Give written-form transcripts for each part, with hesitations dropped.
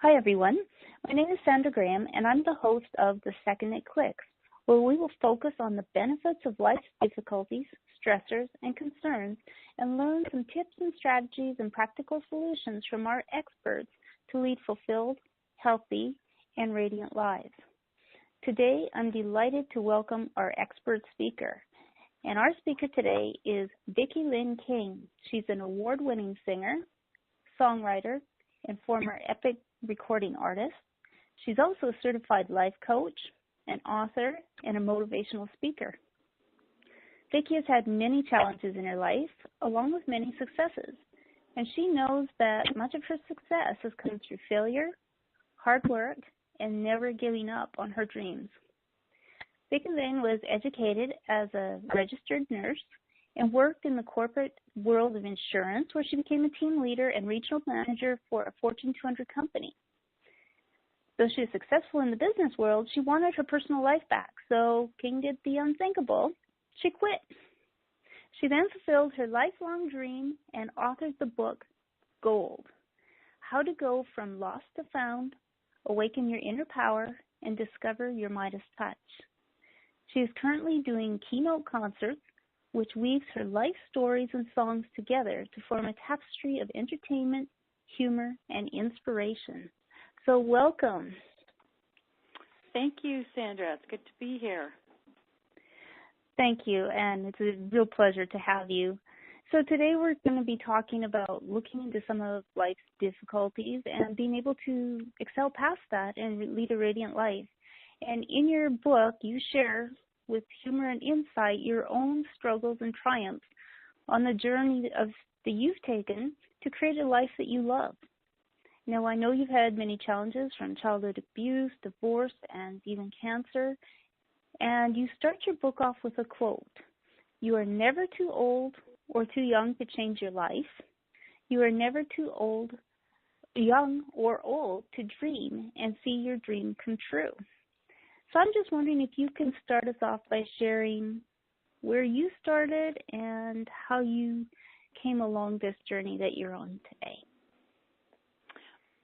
Hi, everyone. My name is Sandra Graham, and I'm the host of The Second It Clicks, where we will focus on the benefits of life's difficulties, stressors, and concerns, and learn some tips and strategies and practical solutions from our experts to lead fulfilled, healthy, and radiant lives. Today, I'm delighted to welcome our expert speaker. And our speaker today is Vicki Lynn King. She's an award-winning singer, songwriter, and former epic recording artist. She's also a certified life coach, an author, and a motivational speaker. Vicki has had many challenges in her life, along with many successes, and she knows that much of her success has come through failure, hard work, and never giving up on her dreams. Vicki Lynn was educated as a registered nurse and worked in the corporate world of insurance, where she became a team leader and regional manager for a Fortune 200 company. Though she was successful in the business world, she wanted her personal life back, so King did the unthinkable. She quit. She then fulfilled her lifelong dream and authored the book, Gold: How to Go from Lost to Found, Awaken Your Inner Power, and Discover Your Midas Touch. She is currently doing keynote concerts, which weaves her life stories and songs together to form a tapestry of entertainment, humor, and inspiration. So welcome. Thank you, Sandra. It's good to be here. Thank you, and it's a real pleasure to have you. So today we're going to be talking about looking into some of life's difficulties and being able to excel past that and lead a radiant life. And in your book, you share with humor and insight your own struggles and triumphs on the journey that you've taken to create a life that you love. Now, I know you've had many challenges, from childhood abuse, divorce, and even cancer. And you start your book off with a quote: "You are never too old or too young to change your life. You are never too young or old to dream and see your dream come true." So I'm just wondering if you can start us off by sharing where you started and how you came along this journey that you're on today.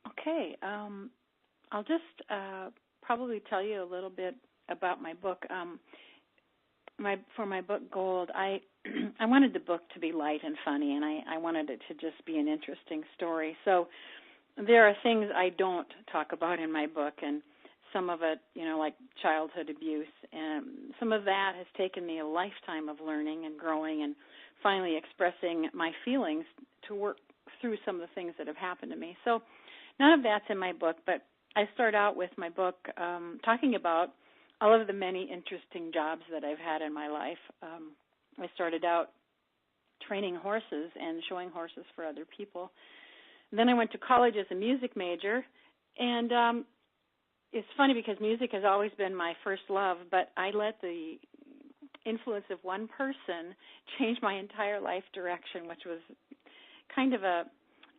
Okay. I'll just probably tell you a little bit about my book. For my book, Gold, I wanted the book to be light and funny, and I wanted it to just be an interesting story. So there are things I don't talk about in my book, and some of it, like childhood abuse, and some of that has taken me a lifetime of learning and growing and finally expressing my feelings to work through some of the things that have happened to me. So none of that's in my book, but I start out with my book talking about all of the many interesting jobs that I've had in my life. I started out training horses and showing horses for other people. Then I went to college as a music major, and it's funny because music has always been my first love, but I let the influence of one person change my entire life direction, which was kind of a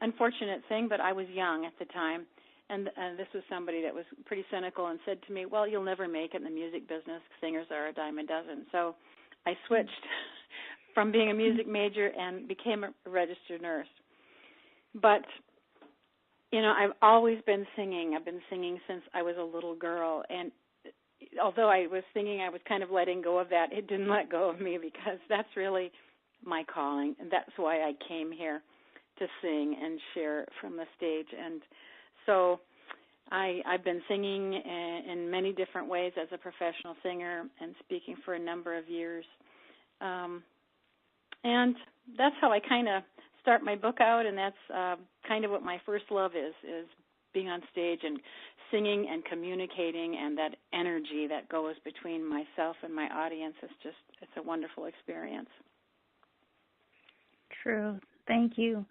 unfortunate thing, but I was young at the time, and this was somebody that was pretty cynical and said to me, "Well, you'll never make it in the music business. Singers are a dime a dozen." So I switched from being a music major and became a registered nurse. But, I've always been singing. I've been singing since I was a little girl, and although I was singing, I was kind of letting go of that. It didn't let go of me because that's really my calling, and that's why I came here to sing and share from the stage. And so I've been singing in many different ways as a professional singer and speaking for a number of years. And that's how I kind of start my book out, and that's kind of what my first love is being on stage and singing and communicating, and that energy that goes between myself and my audience is it's a wonderful experience. True. Thank you.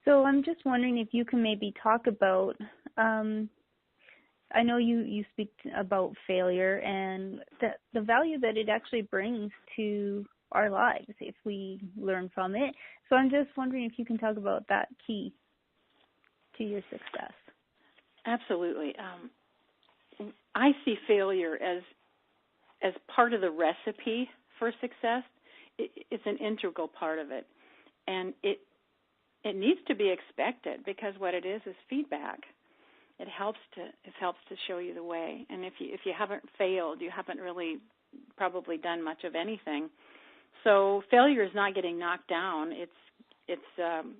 So I'm just wondering if you can maybe talk about, I know you speak about failure and the value that it actually brings to our lives if we learn from it. So I'm just wondering if you can talk about that key to your success. Absolutely. I see failure as part of the recipe for success. It's an integral part of it, and it needs to be expected because what it is feedback. it helps to show you the way. And if you haven't failed, you haven't really probably done much of anything. So failure is not getting knocked down. It's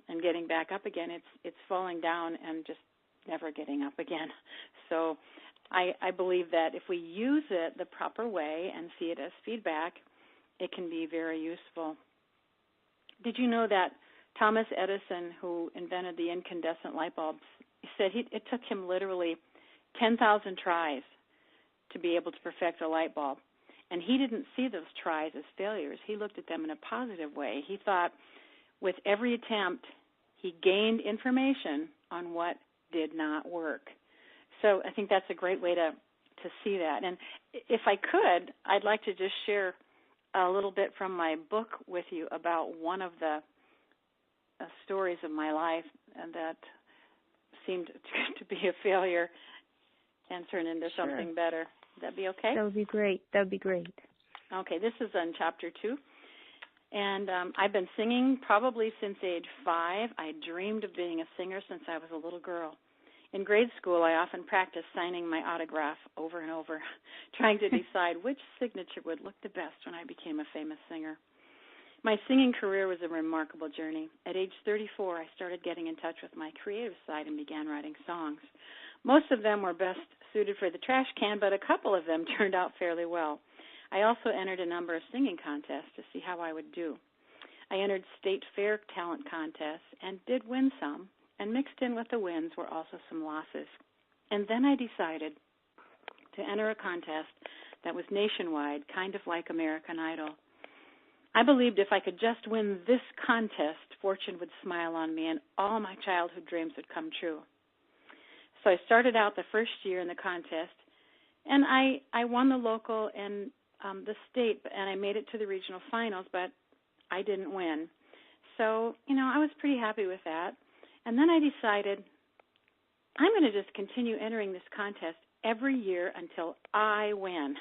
and getting back up again. It's falling down and just never getting up again. So I believe that if we use it the proper way and see it as feedback, it can be very useful. Did you know that Thomas Edison, who invented the incandescent light bulbs, said it took him literally 10,000 tries to be able to perfect a light bulb? And he didn't see those tries as failures. He looked at them in a positive way. He thought with every attempt, he gained information on what did not work. So I think that's a great way to see that. And if I could, I'd like to just share a little bit from my book with you about one of the stories of my life that seemed to be a failure and turn into something better. Would that be okay? That would be great. That would be great. Okay, this is in Chapter 2. And I've been singing probably since age 5. I dreamed of being a singer since I was a little girl. In grade school, I often practiced signing my autograph over and over, trying to decide which signature would look the best when I became a famous singer. My singing career was a remarkable journey. At age 34, I started getting in touch with my creative side and began writing songs. Most of them were best suited for the trash can, but a couple of them turned out fairly well. I also entered a number of singing contests to see how I would do. I entered state fair talent contests and did win some, and mixed in with the wins were also some losses. And then I decided to enter a contest that was nationwide, kind of like American Idol. I believed if I could just win this contest, fortune would smile on me and all my childhood dreams would come true. So I started out the first year in the contest, and I won the local and the state, and I made it to the regional finals, but I didn't win. So, I was pretty happy with that. And then I decided I'm going to just continue entering this contest every year until I win.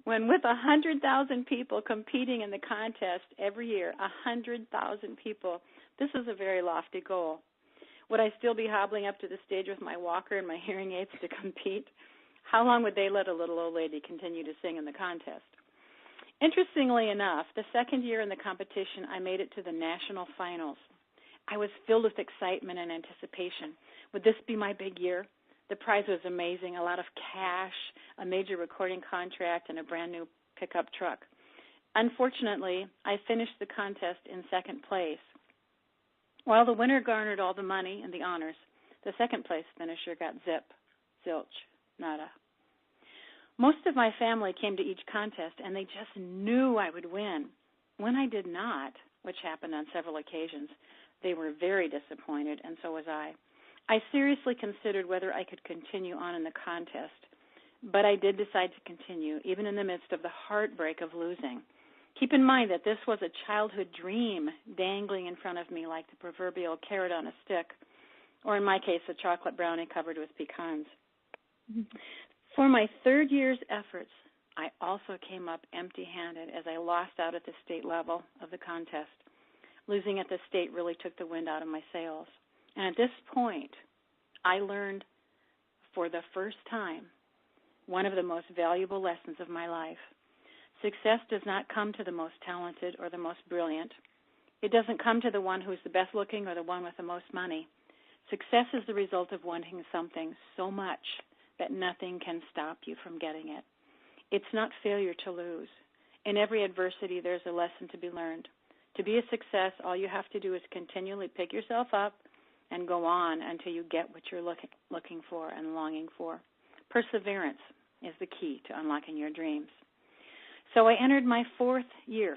When with 100,000 people competing in the contest every year, 100,000 people, this is a very lofty goal. Would I still be hobbling up to the stage with my walker and my hearing aids to compete? How long would they let a little old lady continue to sing in the contest? Interestingly enough, the second year in the competition, I made it to the national finals. I was filled with excitement and anticipation. Would this be my big year? The prize was amazing, a lot of cash, a major recording contract, and a brand-new pickup truck. Unfortunately, I finished the contest in second place. While the winner garnered all the money and the honors, the second-place finisher got zip, zilch, nada. Most of my family came to each contest, and they just knew I would win. When I did not, which happened on several occasions, they were very disappointed, and so was I. I seriously considered whether I could continue on in the contest, but I did decide to continue, even in the midst of the heartbreak of losing. Keep in mind that this was a childhood dream dangling in front of me like the proverbial carrot on a stick, or in my case, a chocolate brownie covered with pecans. For my third year's efforts, I also came up empty-handed as I lost out at the state level of the contest. Losing at the state really took the wind out of my sails. And at this point, I learned for the first time one of the most valuable lessons of my life. Success does not come to the most talented or the most brilliant. It doesn't come to the one who's the best looking or the one with the most money. Success is the result of wanting something so much that nothing can stop you from getting it. It's not failure to lose. In every adversity, there's a lesson to be learned. To be a success, all you have to do is continually pick yourself up and go on until you get what you're looking for and longing for. Perseverance is the key to unlocking your dreams. So I entered my fourth year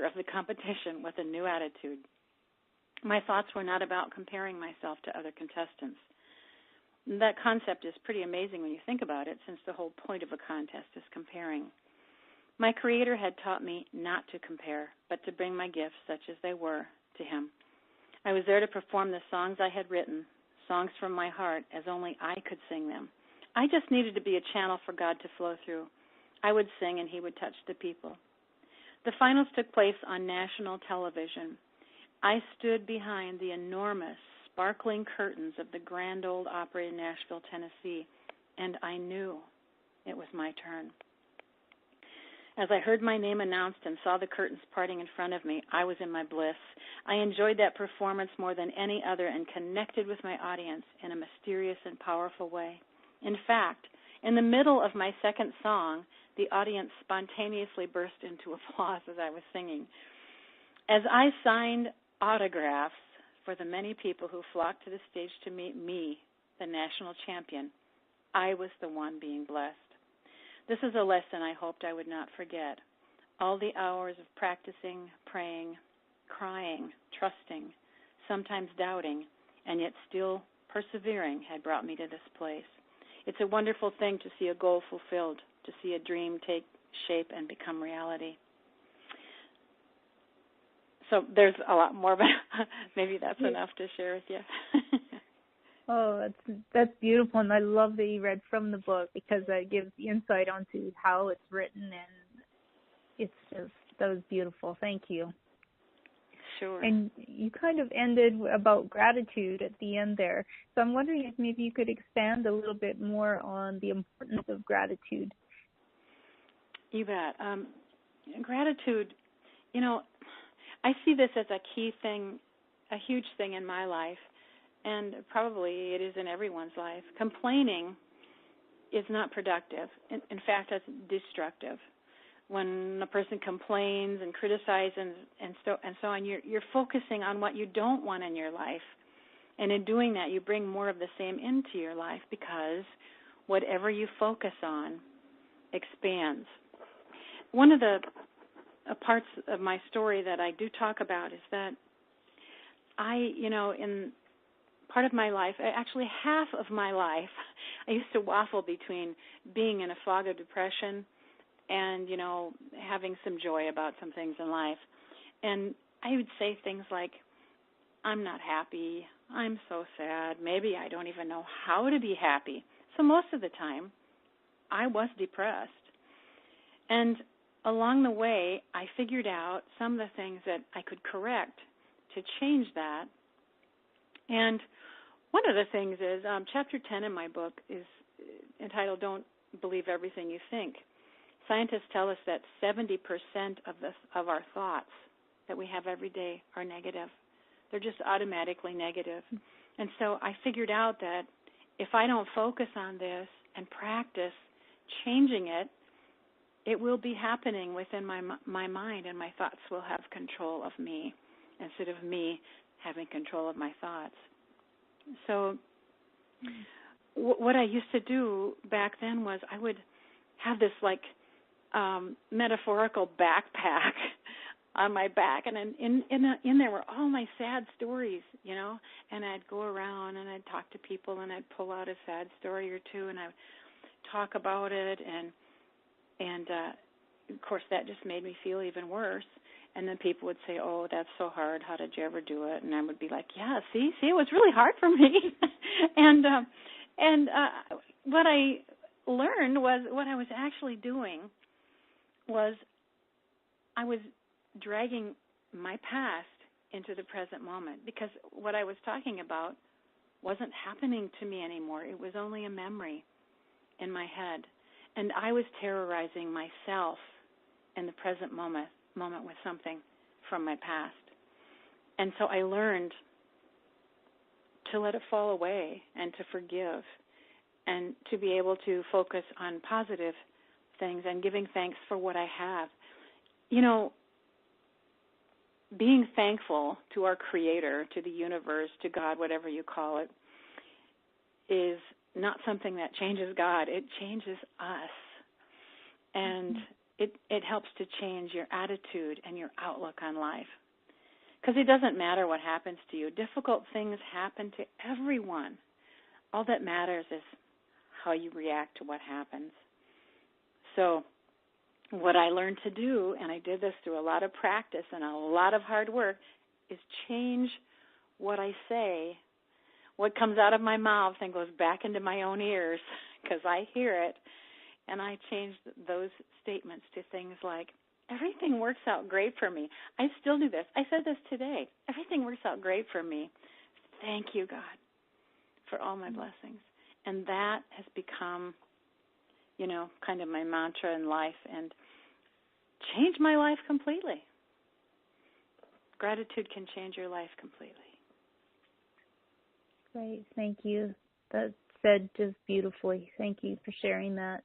of the competition with a new attitude. My thoughts were not about comparing myself to other contestants. That concept is pretty amazing when you think about it, since the whole point of a contest is comparing. My Creator had taught me not to compare, but to bring my gifts, such as they were, to Him. I was there to perform the songs I had written, songs from my heart, as only I could sing them. I just needed to be a channel for God to flow through. I would sing and He would touch the people. The finals took place on national television. I stood behind the enormous, sparkling curtains of the Grand Ole Opry in Nashville, Tennessee, and I knew it was my turn. As I heard my name announced and saw the curtains parting in front of me, I was in my bliss. I enjoyed that performance more than any other and connected with my audience in a mysterious and powerful way. In fact, in the middle of my second song, the audience spontaneously burst into applause as I was singing. As I signed autographs for the many people who flocked to the stage to meet me, the national champion, I was the one being blessed. This is a lesson I hoped I would not forget. All the hours of practicing, praying, crying, trusting, sometimes doubting, and yet still persevering had brought me to this place. It's a wonderful thing to see a goal fulfilled, to see a dream take shape and become reality. So there's a lot more, but maybe that's enough to share with you. Oh, that's beautiful, and I love that you read from the book because that gives insight onto how it's written, and that was beautiful. Thank you. Sure. And you kind of ended about gratitude at the end there, so I'm wondering if maybe you could expand a little bit more on the importance of gratitude. You bet. Gratitude, I see this as a key thing, a huge thing in my life. And probably it is in everyone's life. Complaining is not productive. In fact, it's destructive. When a person complains and criticizes and so on, you're focusing on what you don't want in your life. And in doing that, you bring more of the same into your life because whatever you focus on expands. One of the parts of my story that I do talk about is that in part of my life, actually half of my life, I used to waffle between being in a fog of depression and, having some joy about some things in life. And I would say things like, I'm not happy, I'm so sad, maybe I don't even know how to be happy. So most of the time, I was depressed. And along the way, I figured out some of the things that I could correct to change that. And one of the things is, Chapter 10 in my book is entitled Don't Believe Everything You Think. Scientists tell us that 70% of our thoughts that we have every day are negative. They're just automatically negative. And so I figured out that if I don't focus on this and practice changing it, it will be happening within my mind, and my thoughts will have control of me instead of me having control of my thoughts. So what I used to do back then was I would have this metaphorical backpack on my back, and in there were all my sad stories, and I'd go around and I'd talk to people and I'd pull out a sad story or two and I would talk about it, and of course that just made me feel even worse. And then people would say, oh, that's so hard. How did you ever do it? And I would be like, yeah, see, it was really hard for me. and what I learned was what I was actually doing was I was dragging my past into the present moment because what I was talking about wasn't happening to me anymore. It was only a memory in my head. And I was terrorizing myself in the present moment with something from my past. And so I learned to let it fall away and to forgive and to be able to focus on positive things and giving thanks for what I have. Being thankful to our Creator, to the universe, to God, whatever you call it, is not something that changes God. It changes us. And it helps to change your attitude and your outlook on life. Because it doesn't matter what happens to you. Difficult things happen to everyone. All that matters is how you react to what happens. So what I learned to do, and I did this through a lot of practice and a lot of hard work, is change what I say, what comes out of my mouth and goes back into my own ears because I hear it. And I changed those statements to things like, everything works out great for me. I still do this. I said this today. Everything works out great for me. Thank you, God, for all my blessings. And that has become, kind of my mantra in life and changed my life completely. Gratitude can change your life completely. Great. Thank you. That's said just beautifully. Thank you for sharing that.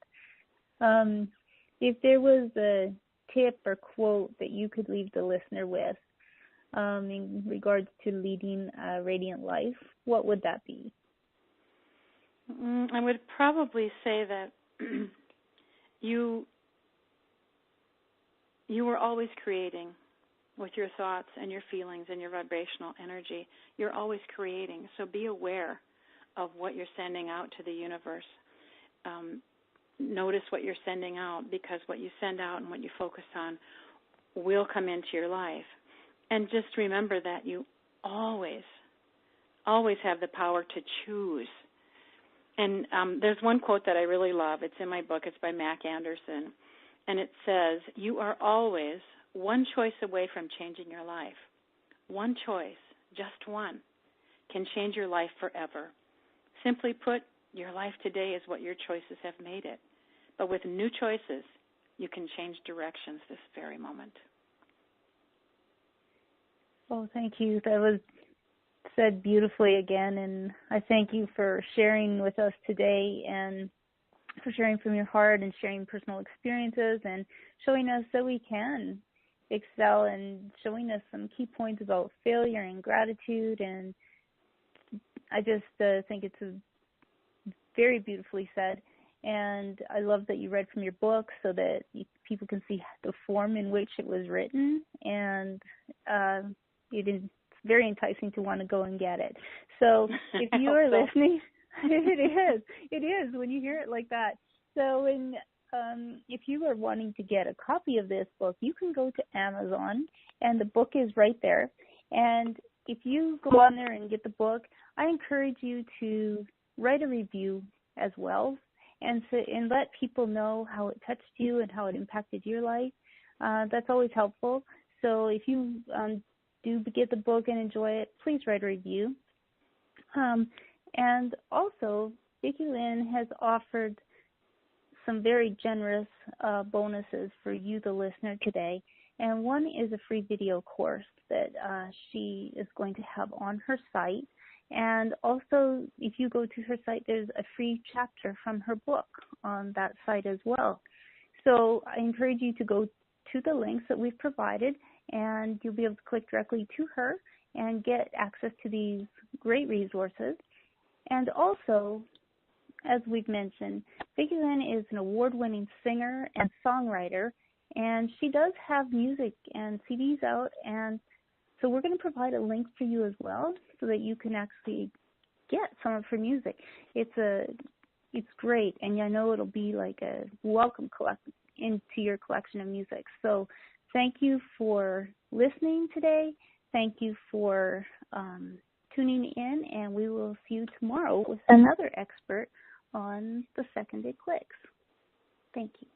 If there was a tip or quote that you could leave the listener with in regards to leading a radiant life, what would that be? I would probably say that you are always creating with your thoughts and your feelings and your vibrational energy. You're always creating. So be aware of what you're sending out to the universe. Notice what you're sending out, because what you send out and what you focus on will come into your life. And just remember that you always have the power to choose. And there's one quote that I really love. It's in my book. It's by Mac Anderson. And it says, you are always one choice away from changing your life. One choice, just one, can change your life forever. Simply put, your life today is what your choices have made it. But with new choices, you can change directions this very moment. Oh, thank you. That was said beautifully again, and I thank you for sharing with us today and for sharing from your heart and sharing personal experiences and showing us that we can excel and showing us some key points about failure and gratitude. And I just think it's very beautifully said. And I love that you read from your book so that people can see the form in which it was written. And it is very enticing to want to go and get it. So if you are listening, it is when you hear it like that. So if you are wanting to get a copy of this book, you can go to Amazon, and the book is right there. And if you go on there and get the book, I encourage you to write a review as well, and let people know how it touched you and how it impacted your life. That's always helpful. So if you do get the book and enjoy it, please write a review. And also, Vicki Lynn has offered some very generous bonuses for you, the listener, today. And one is a free video course that she is going to have on her site. And also, if you go to her site, there's a free chapter from her book on that site as well. So I encourage you to go to the links that we've provided, and you'll be able to click directly to her and get access to these great resources. And also, as we've mentioned, Vicki Lynn is an award-winning singer and songwriter, and she does have music and CDs out, and so we're going to provide a link for you as well so that you can actually get some of her music. It's great, and I know it'll be like a welcome into your collection of music. So thank you for listening today. Thank you for tuning in, and we will see you tomorrow with another expert on the second eclipse. Thank you.